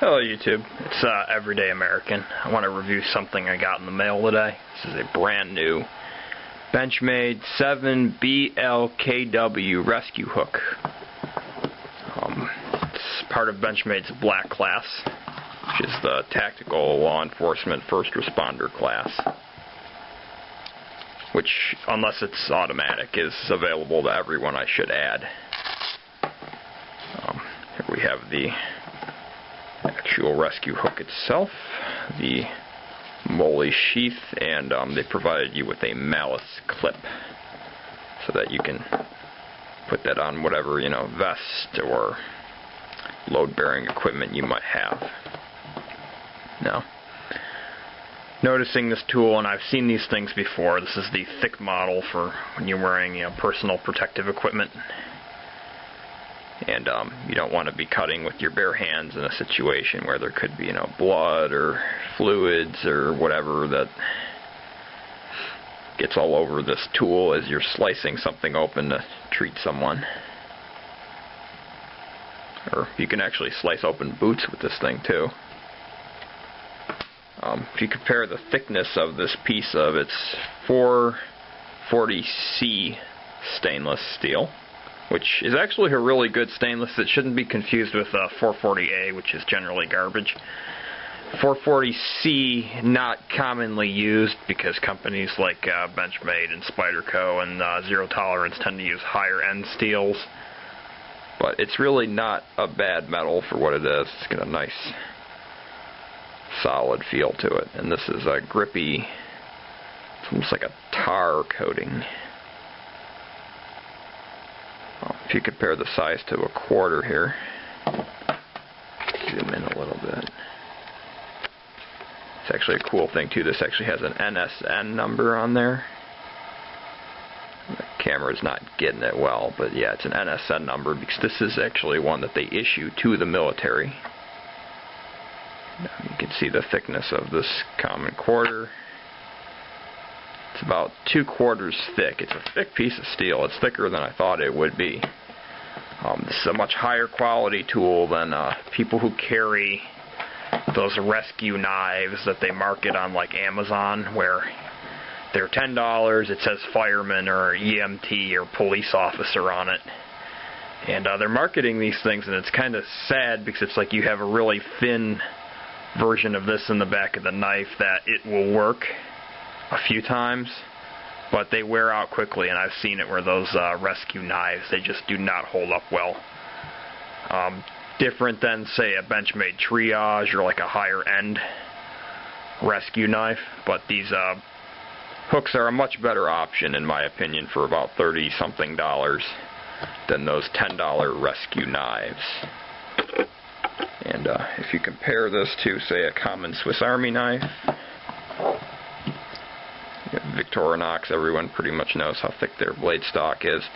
Hello YouTube, it's Everyday American. I want to review something I got in the mail today. This is a brand new Benchmade 7BLKW rescue hook. It's part of Benchmade's black class, which is the tactical law enforcement first responder class, which, unless it's automatic, is available to everyone, I should add. Here we have the actual rescue hook itself, the moly sheath, and they provided you with a malice clip so that you can put that on whatever, vest or load-bearing equipment you might have. Now, noticing this tool, and I've seen these things before, this is the thick model for when you're wearing personal protective equipment. And you don't want to be cutting with your bare hands in a situation where there could be, blood or fluids or whatever that gets all over this tool as you're slicing something open to treat someone. Or you can actually slice open boots with this thing too. If you compare the thickness of this piece of its 440C stainless steel, which is actually a really good stainless. It shouldn't be confused with 440A, which is generally garbage. 440C, not commonly used because companies like Benchmade and Spyderco and Zero Tolerance tend to use higher end steels. But it's really not a bad metal for what it is. It's got a nice solid feel to it. And this is a grippy, it's almost like a tar coating. If you compare the size to a quarter here, zoom in a little bit. It's actually a cool thing too. This actually has an NSN number on there. The camera's not getting it well, but yeah, it's an NSN number because this is actually one that they issue to the military. You can see the thickness of this common quarter. It's about 2/4 thick. It's a thick piece of steel. It's thicker than I thought it would be. This is a much higher quality tool than people who carry those rescue knives that they market on like Amazon, where they're $10, it says fireman or EMT or police officer on it. And they're marketing these things, and it's kind of sad because it's like you have a really thin version of this in the back of the knife that it will work a few times, but they wear out quickly, and I've seen it where those rescue knives, they just do not hold up well. Different than, say, a Benchmade Triage or like a higher end rescue knife, but these hooks are a much better option in my opinion for about $30-something than those $10 rescue knives. And if you compare this to, say, a common Swiss Army knife, Victorinox, everyone pretty much knows how thick their blade stock is.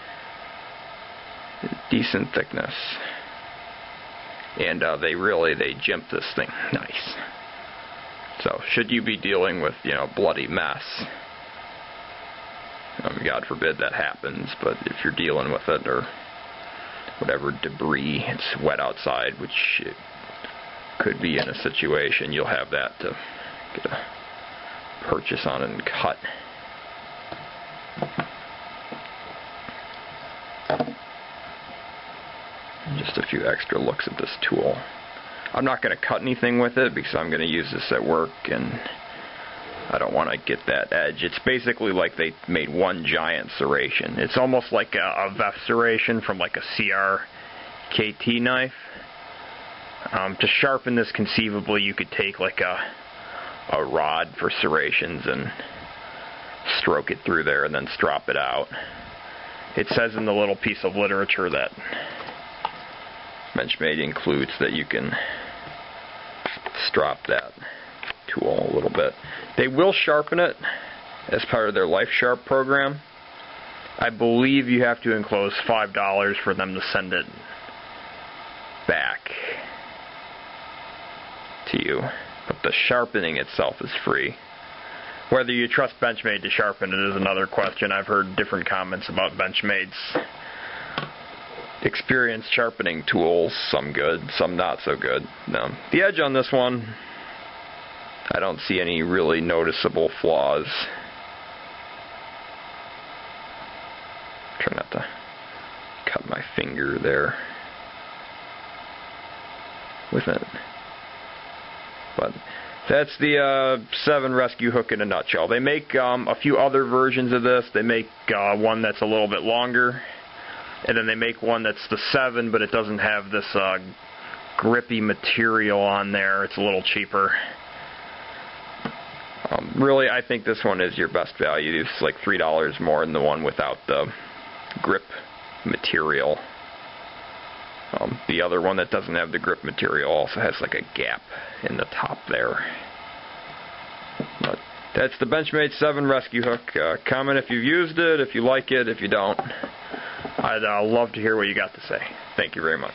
Decent thickness. And they jimp this thing nice. So, should you be dealing with, bloody mess, God forbid that happens, but if you're dealing with it, or whatever debris, it's wet outside, which it could be in a situation, you'll have that to get a purchase on it and cut. Just a few extra looks at this tool. I'm not going to cut anything with it because I'm going to use this at work and I don't want to get that edge. It's basically like they made one giant serration. It's almost like a VEF serration from like a CRKT knife. To sharpen this conceivably, you could take like a rod for serrations and stroke it through there and then strop it out. It says in the little piece of literature that Benchmade includes that you can strop that tool a little bit. They will sharpen it as part of their Life Sharp program. I believe you have to enclose $5 for them to send it back to you. But the sharpening itself is free. Whether you trust Benchmade to sharpen it is another question. I've heard different comments about Benchmade's experienced sharpening tools, some good, some not so good. The edge on this one, I don't see any really noticeable flaws. Try not to cut my finger there with it. But that's the 7 rescue hook in a nutshell. They make a few other versions of this. They make one that's a little bit longer, and then they make one that's the 7, but it doesn't have this grippy material on there. It's a little cheaper. Really, I think this one is your best value. It's like $3 more than the one without the grip material. The other one that doesn't have the grip material also has like a gap in the top there. But that's the Benchmade 7 rescue hook. Comment if you've used it, if you like it, if you don't. I'd love to hear what you got to say. Thank you very much.